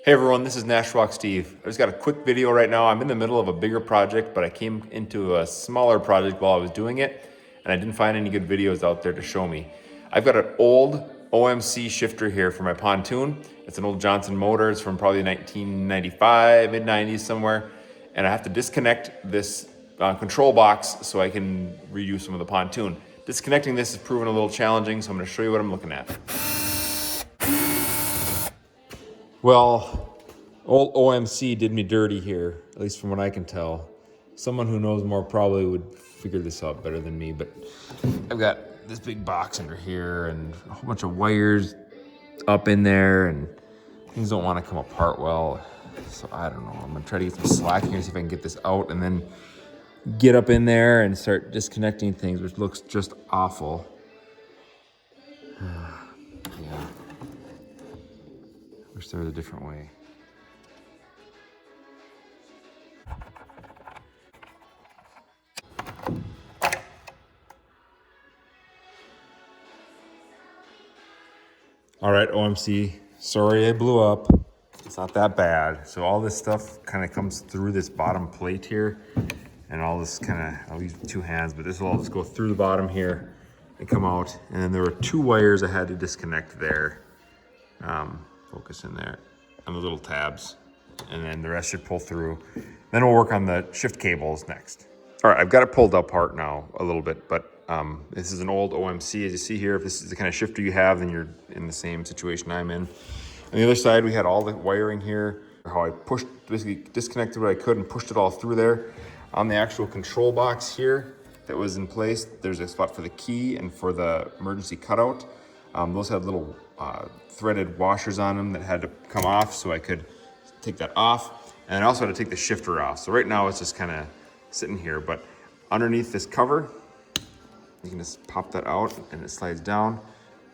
Hey everyone, this is Nashwalk Steve. I just got a quick video right now. I'm in the middle of a bigger project, but I came into a smaller project while I was doing it, and I didn't find any good videos out there to show me. I've got an old OMC shifter here for my pontoon. It's an old Johnson motor. It's from probably 1995, mid-90s somewhere, and I have to disconnect this control box so I can reuse some of the pontoon. Disconnecting this has proven a little challenging, so I'm going to show you what I'm looking at. Well, old OMC did me dirty here, at least from what I can tell. Someone who knows more probably would figure this out better than me, but I've got this big box under here and a whole bunch of wires up in there, and things don't want to come apart well. So I don't know. I'm gonna try to get some slack here, see if I can get this out, and then get up in there and start disconnecting things, which looks just awful. Yeah. Wish there was a different way. All right, OMC, sorry I blew up. It's not that bad. So all this stuff kind of comes through this bottom plate here, and all this kind of, I'll use two hands, but this will all just go through the bottom here and come out. And then there were two wires I had to disconnect there. Focus in there on the little tabs, and then the rest should pull through. Then we'll work on the shift cables next. All right, I've got it pulled apart now a little bit, but this is an old OMC. As you see here, if this is the kind of shifter you have, then you're in the same situation I'm in. On the other side, we had all the wiring here, how I pushed, basically disconnected what I could and pushed it all through there. On the actual control box here that was in place, there's a spot for the key and for the emergency cutout. Those had little threaded washers on them that had to come off, so I could take that off. And I also had to take the shifter off. So right now it's just kind of sitting here, but underneath this cover, you can just pop that out and it slides down.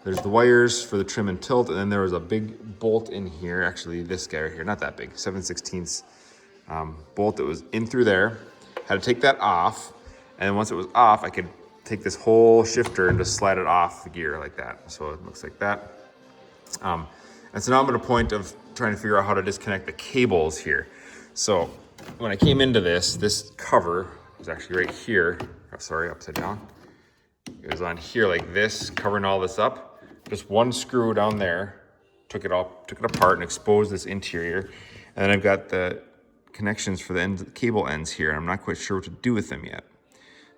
There's the wires for the trim and tilt, and then there was a big bolt in here, actually this guy right here, not that big, 7/16 bolt that was in through there. Had to take that off, and once it was off, I could take this whole shifter and just slide it off the gear like that. So it looks like that. And so now I'm at a point of trying to figure out how to disconnect the cables here. So when I came into this cover was actually right here. Oh, sorry, upside down. It was on here like this, covering all this up. Just one screw down there, took it apart and exposed this interior. And then I've got the connections for the cable ends here. I'm not quite sure what to do with them yet.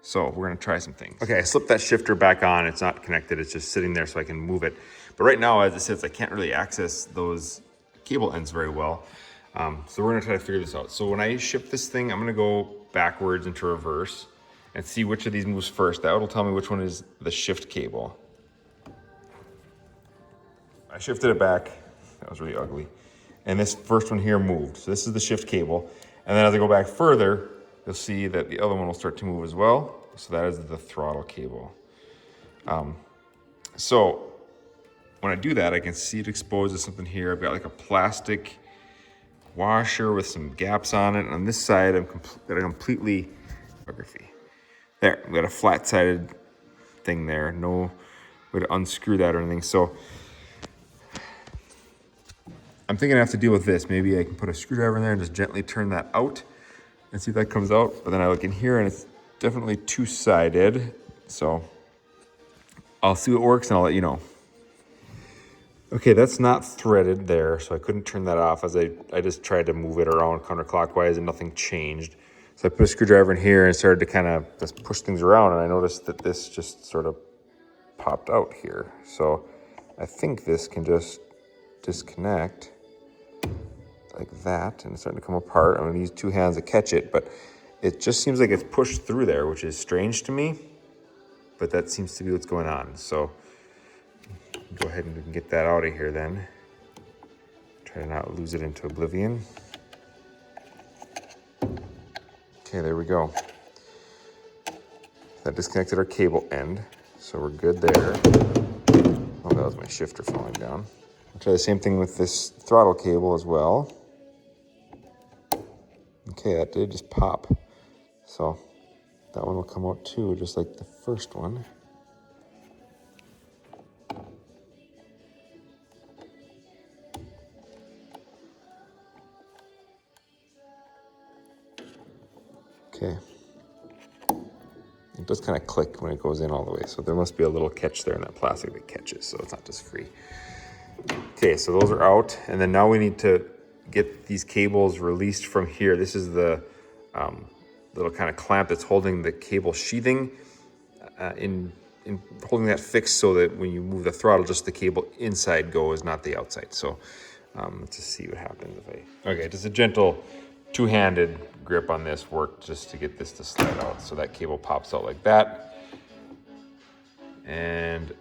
So we're gonna try some things. Okay, I slipped that shifter back on. It's not connected, it's just sitting there so I can move it. But right now, as it sits, I can't really access those cable ends very well. So we're gonna try to figure this out. So when I shift this thing, I'm gonna go backwards into reverse and see which of these moves first. That will tell me which one is the shift cable. I shifted it back. That was really ugly. And this first one here moved. So this is the shift cable. And then as I go back further, you'll see that the other one will start to move as well. So that is the throttle cable. So when I do that, I can see it exposed to something here. I've got like a plastic washer with some gaps on it. And on this side, I've got a completely photography. There, we got a flat-sided thing there. No way to unscrew that or anything. So I'm thinking I have to deal with this. Maybe I can put a screwdriver in there and just gently turn that out and see if that comes out. But then I look in here and it's definitely two-sided. So I'll see what works and I'll let you know. Okay, that's not threaded there, so I couldn't turn that off as I just tried to move it around counterclockwise and nothing changed. So I put a screwdriver in here and started to kind of just push things around, and I noticed that this just sort of popped out here. So I think this can just disconnect like that, and it's starting to come apart. I'm gonna use two hands to catch it, but it just seems like it's pushed through there, which is strange to me, but that seems to be what's going on. So go ahead and we can get that out of here then. Try to not lose it into oblivion. Okay, there we go. That disconnected our cable end, so we're good there. Oh, that was my shifter falling down. I'll try the same thing with this throttle cable as well. Okay, that did just pop. So that one will come out too, just like the first one. Okay. It does kind of click when it goes in all the way, so there must be a little catch there in that plastic that catches, so it's not just free. Okay, so those are out, and then now we need to get these cables released from here. This is the little kind of clamp that's holding the cable sheathing in holding that fixed so that when you move the throttle, just the cable inside goes, not the outside. So let's just see what happens if I... Okay, just a gentle two-handed grip on this worked just to get this to slide out. So that cable pops out like that. And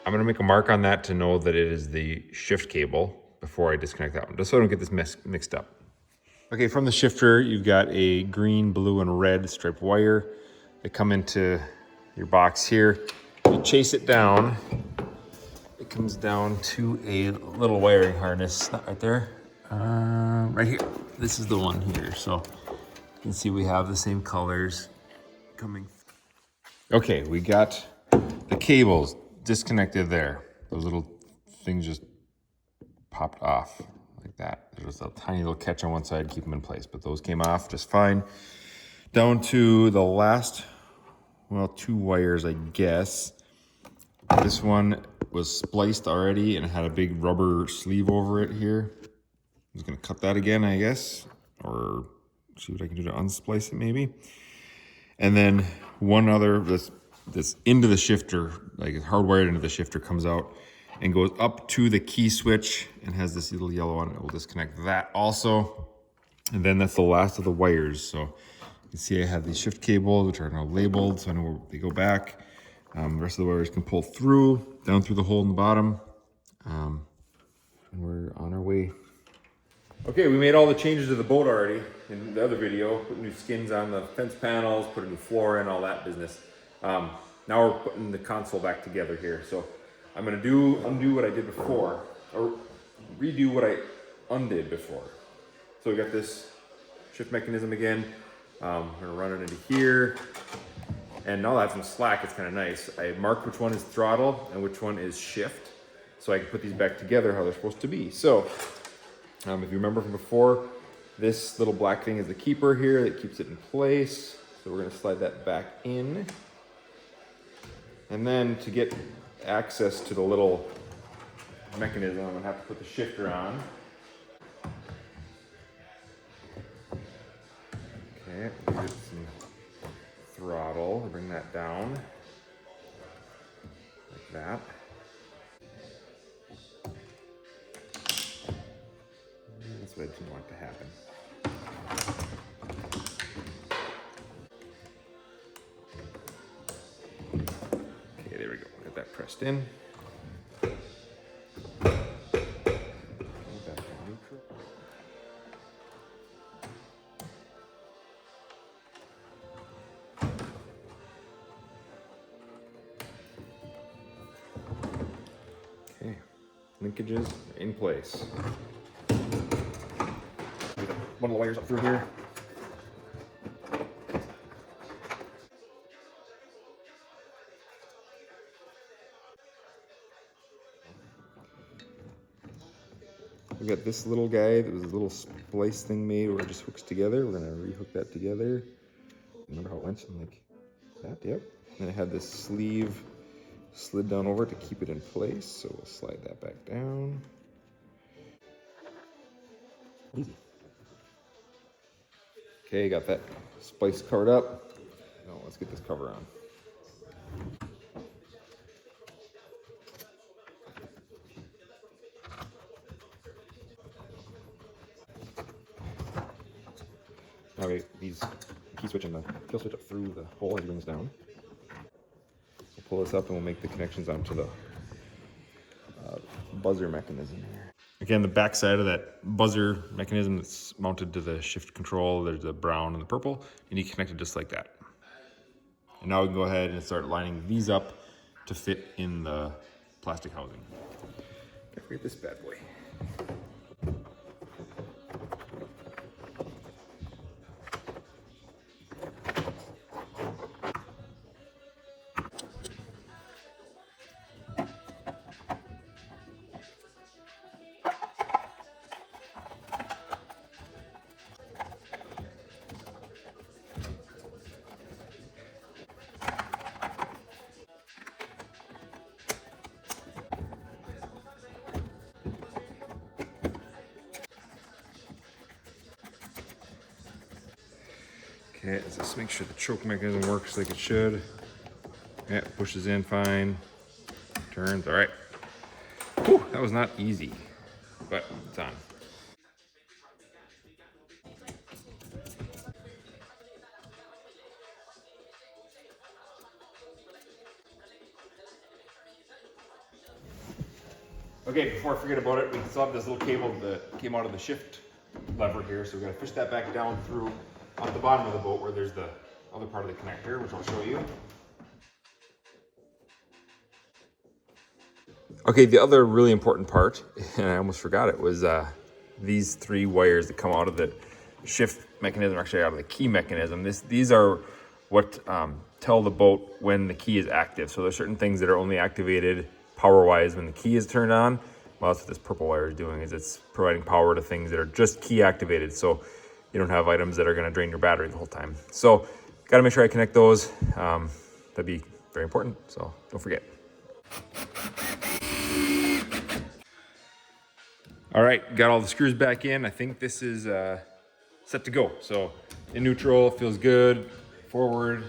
I'm gonna make a mark on that to know that it is the shift cable before I disconnect that one, just so I don't get this mixed up. Okay, from the shifter, you've got a green, blue, and red striped wire that come into your box here. You chase it down, it comes down to a little wiring harness, not right there, right here. This is the one here, so you can see we have the same colors coming. Okay, we got the cables disconnected there. Those little things just popped off like that. There's a tiny little catch on one side, keep them in place, but those came off just fine. Down to the last, well, 2 wires, I guess. This one was spliced already and it had a big rubber sleeve over it here. I'm just gonna cut that again, I guess, or see what I can do to unsplice it maybe. And then one other, this into the shifter, like it's hardwired into the shifter, comes out and goes up to the key switch and has this little yellow on it. We'll disconnect that also. And then that's the last of the wires. So you can see I have these shift cables, which are now labeled, so I know where they go back. The rest of the wires can pull through, down through the hole in the bottom. And we're on our way. Okay, we made all the changes to the boat already in the other video. Put new skins on the fence panels, put a new floor in, all that business. Now we're putting the console back together here. So I'm gonna undo what I did before, or redo what I undid before. So we got this shift mechanism again. We're gonna run it into here. And now that I have some slack, it's kind of nice. I marked which one is throttle and which one is shift, so I can put these back together how they're supposed to be. So if you remember from before, this little black thing is the keeper here that keeps it in place. So we're gonna slide that back in. And then to get access to the little mechanism, I'm gonna have to put the shifter on. Okay, get some throttle, bring that down like that. That's what I didn't want to happen. Okay, there we go. Got that pressed in. Okay, linkages are in place. One of the wires up through here. We got this little guy that was a little splice thing made where it just hooks together. We're gonna rehook that together. Remember how it went? Like that, yep. And it had this sleeve slid down over it to keep it in place. So we'll slide that back down. Easy. Okay, got that splice covered up. Now let's get this cover on. Now these key switch and the kill switch up through the hole as it brings down. We'll pull this up and we'll make the connections onto the buzzer mechanism here. Again, the back side of that buzzer mechanism that's mounted to the shift control, there's the brown and the purple, and you connect it just like that. And now we can go ahead and start lining these up to fit in the plastic housing. Don't forget this bad boy. Okay, let's just make sure the choke mechanism works like it should. Yeah, pushes in fine. Turns, all right. Whew, that was not easy, but it's on. Okay, before I forget about it, we still have this little cable that came out of the shift lever here, so we're gonna fish that back down through at the bottom of the boat where there's the other part of the connector, which I'll show you. Okay, the other really important part, and I almost forgot it, was these 3 wires that come out of the shift mechanism, actually out of the key mechanism. These are what tell the boat when the key is active. So there's certain things that are only activated power-wise when the key is turned on. Well, that's what this purple wire is doing, is it's providing power to things that are just key activated. So you don't have items that are gonna drain your battery the whole time. So gotta make sure I connect those. That'd be very important, so don't forget. All right, got all the screws back in. I think this is set to go. So in neutral, feels good. Forward,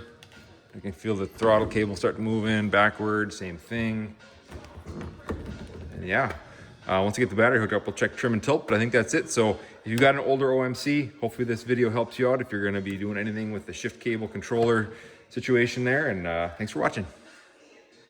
I can feel the throttle cable start to move in. Backward, same thing. And yeah, once I get the battery hooked up, we'll check trim and tilt, but I think that's it. So if you've got an older OMC, hopefully this video helps you out if you're gonna be doing anything with the shift cable controller situation there. And thanks for watching.